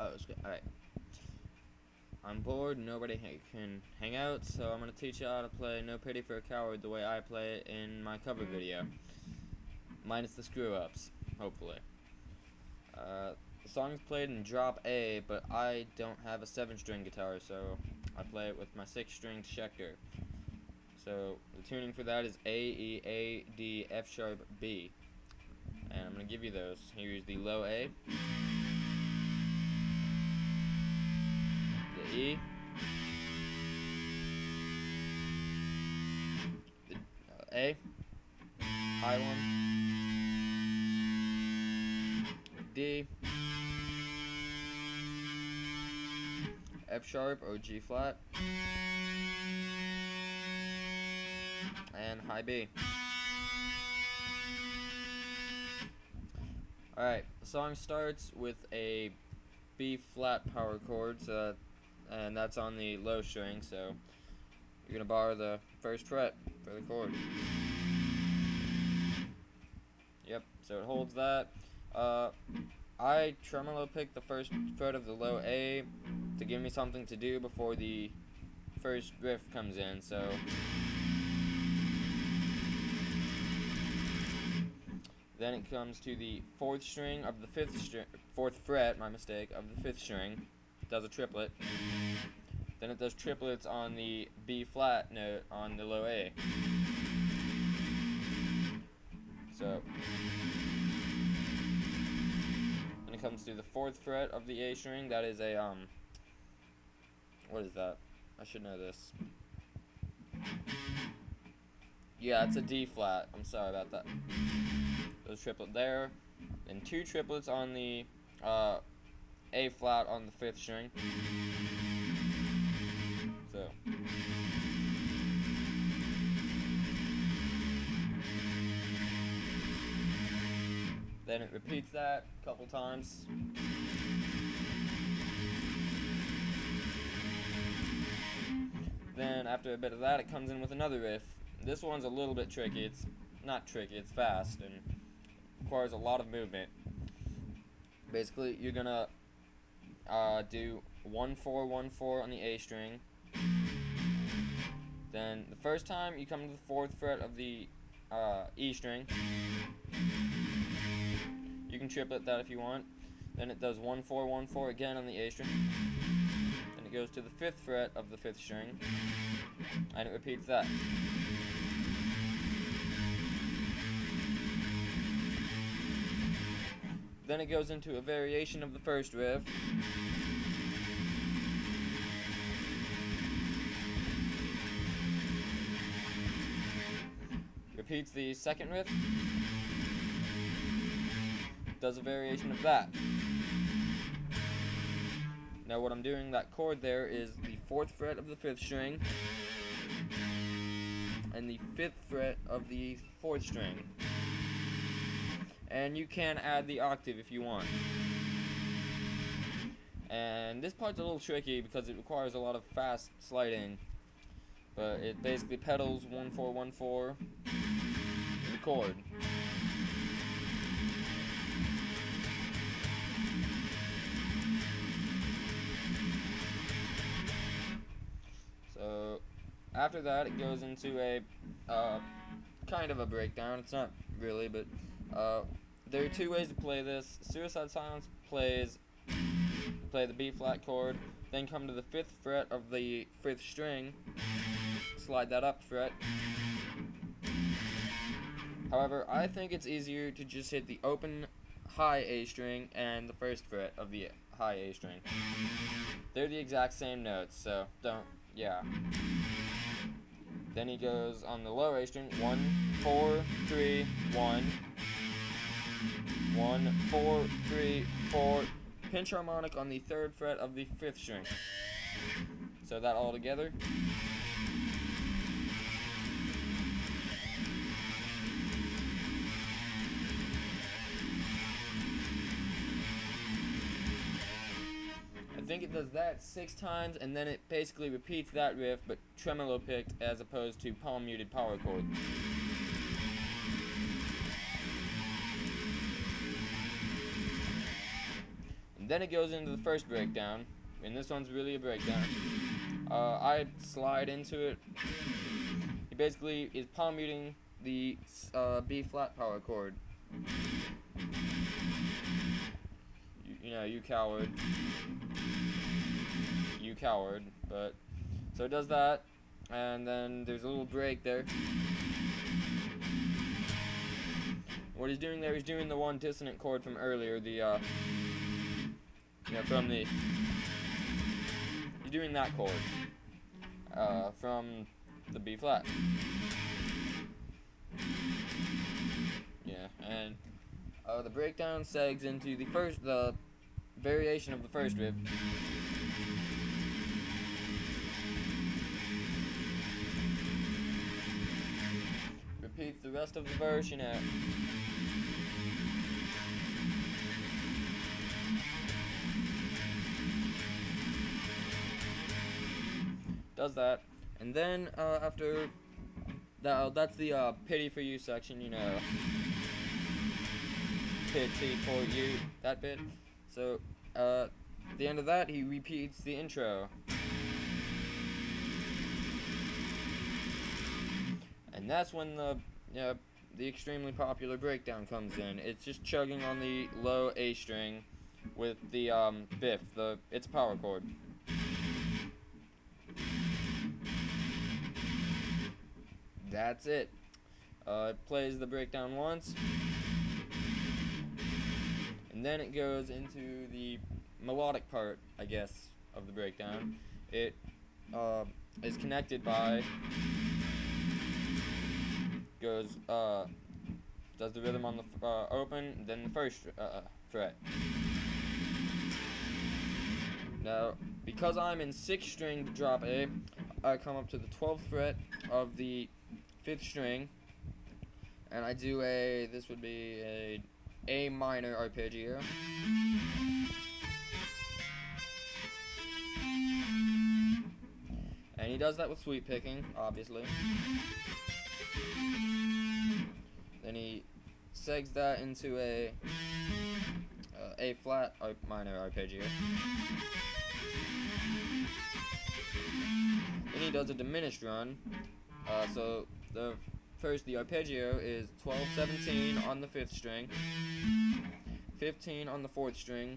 Oh, it's good. Alright. I'm bored, nobody can hang out, so I'm going to teach you how to play No Pity for a Coward the way I play it in my cover video. Minus the screw-ups, hopefully. The song's played in drop A, but I don't have a 7-string guitar, so I play it with my 6-string Schecter. So the tuning for that is A, E, A, D, F sharp, B. And I'm going to give you those. Here's the low A, the E, the A, high one, D, F sharp or G flat, and high B. Alright, the song starts with a B flat power chord, and that's on the low string, so you're going to borrow the first fret for the chord. Yep, so it holds that. I tremolo picked the first fret of the low A to give me something to do before the first riff comes in, so then it comes to the fourth string of the fourth fret, my mistake, of the fifth string. It does a triplet. Then it does triplets on the B flat note on the low A. So then it comes to the fourth fret of the A string. That is a what is that? I should know this. Yeah, it's a D flat. I'm sorry about that. There's a triplet there, then 2 triplets on the A flat on the 5th string. So then it repeats that a couple times. Then after a bit of that, it comes in with another riff. This one's a little bit tricky. It's not tricky, it's fast and requires a lot of movement. Basically, you're gonna do 1-4-1-4 on the A string. Then the first time you come to the 4th fret of the E string. You can triplet that if you want. Then it does 1-4-1-4 again on the A string. Then it goes to the 5th fret of the 5th string, and it repeats that. Then it goes into a variation of the first riff. Repeats the second riff. Does a variation of that. Now what I'm doing, that chord there is the 4th fret of the 5th string and the 5th fret of the 4th string. And you can add the octave if you want. And this part's a little tricky because it requires a lot of fast sliding, but it basically pedals 1-4-1-4 to the chord. So after that, it goes into a kind of a breakdown. It's not really, but there are 2 ways to play this. Suicide Silence play the B flat chord, then come to the 5th fret of the 5th string, slide that up fret. However, I think it's easier to just hit the open high A string and the 1st fret of the high A string. They're the exact same notes, so yeah. Then he goes on the low A string, 1-4-3-1, 1-4-3-4, pinch harmonic on the 3rd fret of the 5th string. So that all together. I think it does that 6 times, and then it basically repeats that riff, but tremolo picked as opposed to palm muted power chord. And then it goes into the first breakdown, and this one's really a breakdown. I slide into it. He basically is palm muting the B flat power chord. You coward. You coward. But so it does that, and then there's a little break there. What he's doing there, he's doing the one dissonant chord from earlier, he's doing that chord, from the B flat. Yeah, and the breakdown segs into the variation of the first riff. Repeats the rest of the verse, Does that, and then after that, that's the pity for you section, pity for you, that bit. So at the end of that, he repeats the intro, and that's when the extremely popular breakdown comes in. It's just chugging on the low A string with the fifth. It's a power chord. That's it. It plays the breakdown once, and then it goes into the melodic part, I guess, of the breakdown. It is connected by, does the rhythm on the open, then the first fret. Now, because I'm in 6th string drop A, I come up to the 12th fret of the 5th string, and I do this would be A minor arpeggio. And he does that with sweep picking, obviously. Then he segs that into a flat minor arpeggio. Then he does a diminished run. So the arpeggio is 12-17 on the 5th string, 15 on the 4th string,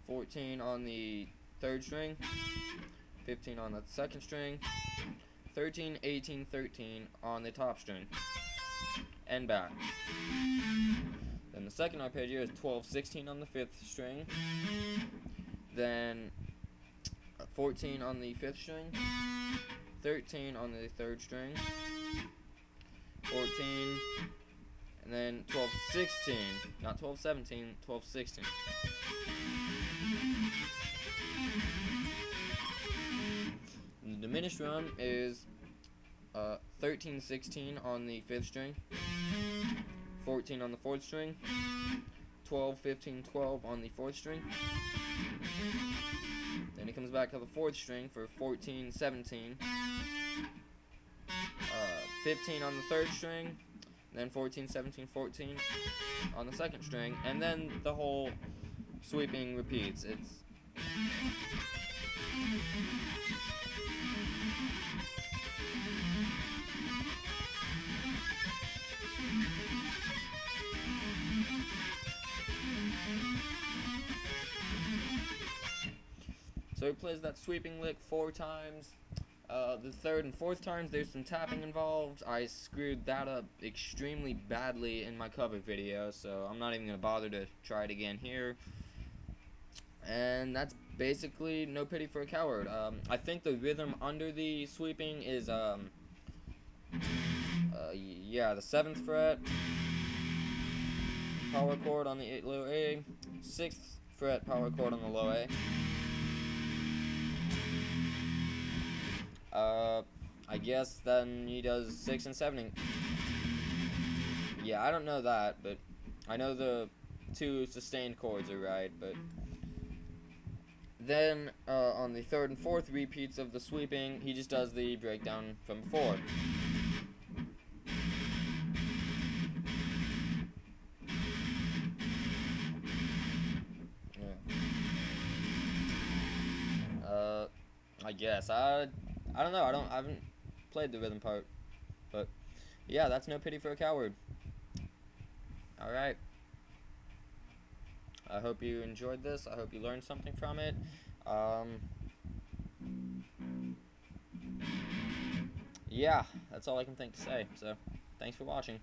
14 on the 3rd string, 15 on the 2nd string, 13, 18, 13 on the top string, and back. Then the second arpeggio is 12-16 on the 5th string, then 14 on the 5th string, 13 on the 3rd string, 14, and then 12-16, not 12-17, 12-16. The diminished run is 13-16 on the 5th string, 14 on the 4th string, 12-15-12 on the 4th string. Then he comes back to the 4th string for 14-17, 15 on the 3rd string, then 14-17-14 on the 2nd string, and then the whole sweeping repeats. So he plays that sweeping lick 4 times. The 3rd and 4th times, there's some tapping involved. I screwed that up extremely badly in my cover video, so I'm not even going to bother to try it again here. And that's basically No Pity for a Coward. I think the rhythm under the sweeping is, the 7th fret, power chord on the low A, 6th fret, power chord on the low A. I guess then he does 6 and 7. Yeah, I don't know that, but I know the 2 sustained chords are right, but then on the 3rd and 4th repeats of the sweeping, he just does the breakdown from before. Yeah. I guess. I don't know. I haven't played the rhythm part. But yeah, that's No Pity for a Coward. Alright. I hope you enjoyed this. I hope you learned something from it. Yeah, that's all I can think to say. So, thanks for watching.